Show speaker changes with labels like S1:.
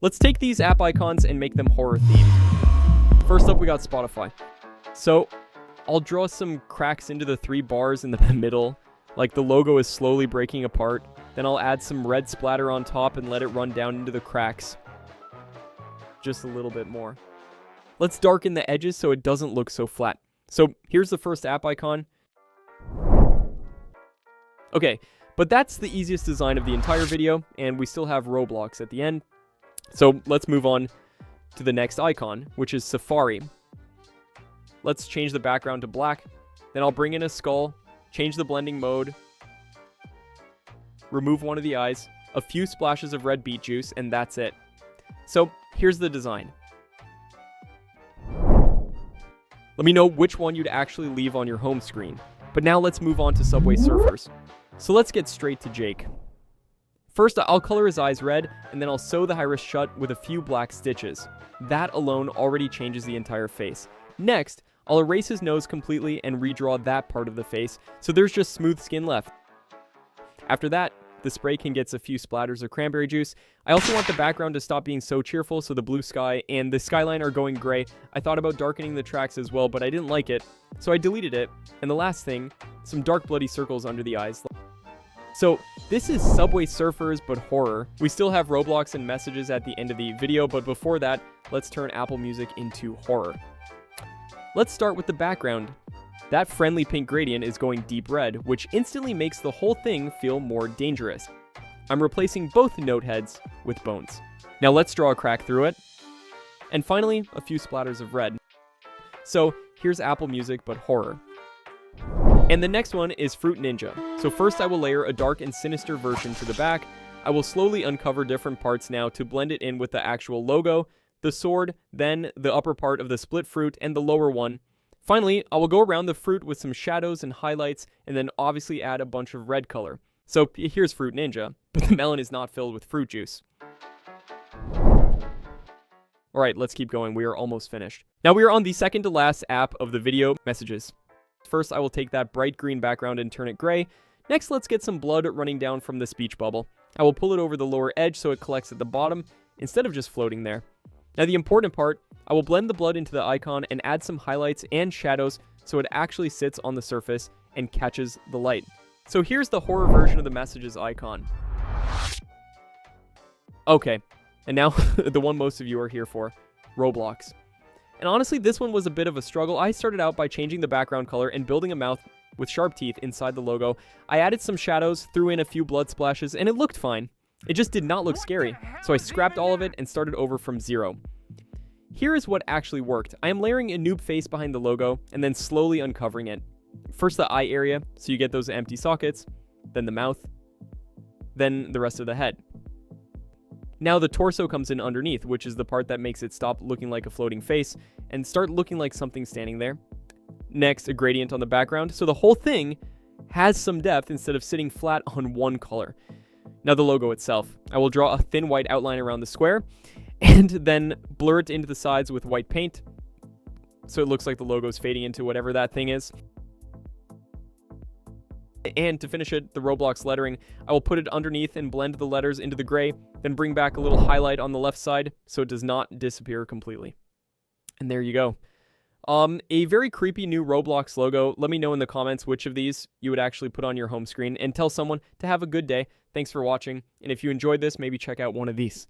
S1: Let's take these app icons and make them horror themed. First up, we got Spotify. So I'll draw some cracks into the 3 bars in the middle, like the logo is slowly breaking apart. Then I'll add some red splatter on top and let it run down into the cracks. Just a little bit more. Let's darken the edges so it doesn't look so flat. So here's the first app icon. Okay, but that's the easiest design of the entire video, and we still have Roblox at the end. So let's move on to the next icon, which is Safari. Let's change the background to black. Then I'll bring in a skull, change the blending mode, remove one of the eyes, a few splashes of red beet juice, and that's it. So here's the design. Let me know which one you'd actually leave on your home screen. But now let's move on to Subway Surfers. So let's get straight to Jake. First, I'll color his eyes red, and then I'll sew the iris shut with a few black stitches. That alone already changes the entire face. Next, I'll erase his nose completely and redraw that part of the face, so there's just smooth skin left. After that, the spray can get a few splatters of cranberry juice. I also want the background to stop being so cheerful, so the blue sky and the skyline are going gray. I thought about darkening the tracks as well, but I didn't like it, so I deleted it. And the last thing, some dark bloody circles under the eyes. So this is Subway Surfers, but horror. We still have Roblox and messages at the end of the video, but before that, let's turn Apple Music into horror. Let's start with the background. That friendly pink gradient is going deep red, which instantly makes the whole thing feel more dangerous. I'm replacing both note heads with bones. Now let's draw a crack through it. And finally, a few splatters of red. So here's Apple Music, but horror. And the next one is Fruit Ninja. So first I will layer a dark and sinister version to the back. I will slowly uncover different parts now to blend it in with the actual logo, the sword, then the upper part of the split fruit, and the lower one. Finally, I will go around the fruit with some shadows and highlights, and then obviously add a bunch of red color. So here's Fruit Ninja, but the melon is not filled with fruit juice. Alright, let's keep going. We are almost finished. Now we are on the second to last app of the video, Messages. First, I will take that bright green background and turn it gray. Next, let's get some blood running down from the speech bubble. I will pull it over the lower edge so it collects at the bottom, instead of just floating there. Now the important part, I will blend the blood into the icon and add some highlights and shadows so it actually sits on the surface and catches the light. So here's the horror version of the Messages icon. Okay, and now the one most of you are here for, Roblox. And honestly, this one was a bit of a struggle. I started out by changing the background color and building a mouth with sharp teeth inside the logo. I added some shadows, threw in a few blood splashes, and it looked fine. It just did not look scary, so I scrapped all of it and started over from zero. Here is what actually worked. I am layering a noob face behind the logo and then slowly uncovering it. First the eye area, so you get those empty sockets, then the mouth, then the rest of the head. Now the torso comes in underneath, which is the part that makes it stop looking like a floating face and start looking like something standing there. Next, a gradient on the background, so the whole thing has some depth instead of sitting flat on one color. Now the logo itself. I will draw a thin white outline around the square, and then blur it into the sides with white paint, so it looks like the logo is fading into whatever that thing is. And to finish it, the Roblox lettering, I will put it underneath and blend the letters into the gray, then bring back a little highlight on the left side so it does not disappear completely. And there you go. A very creepy new Roblox logo. Let me know in the comments which of these you would actually put on your home screen, and tell someone to have a good day. Thanks for watching, and if you enjoyed this, maybe check out one of these.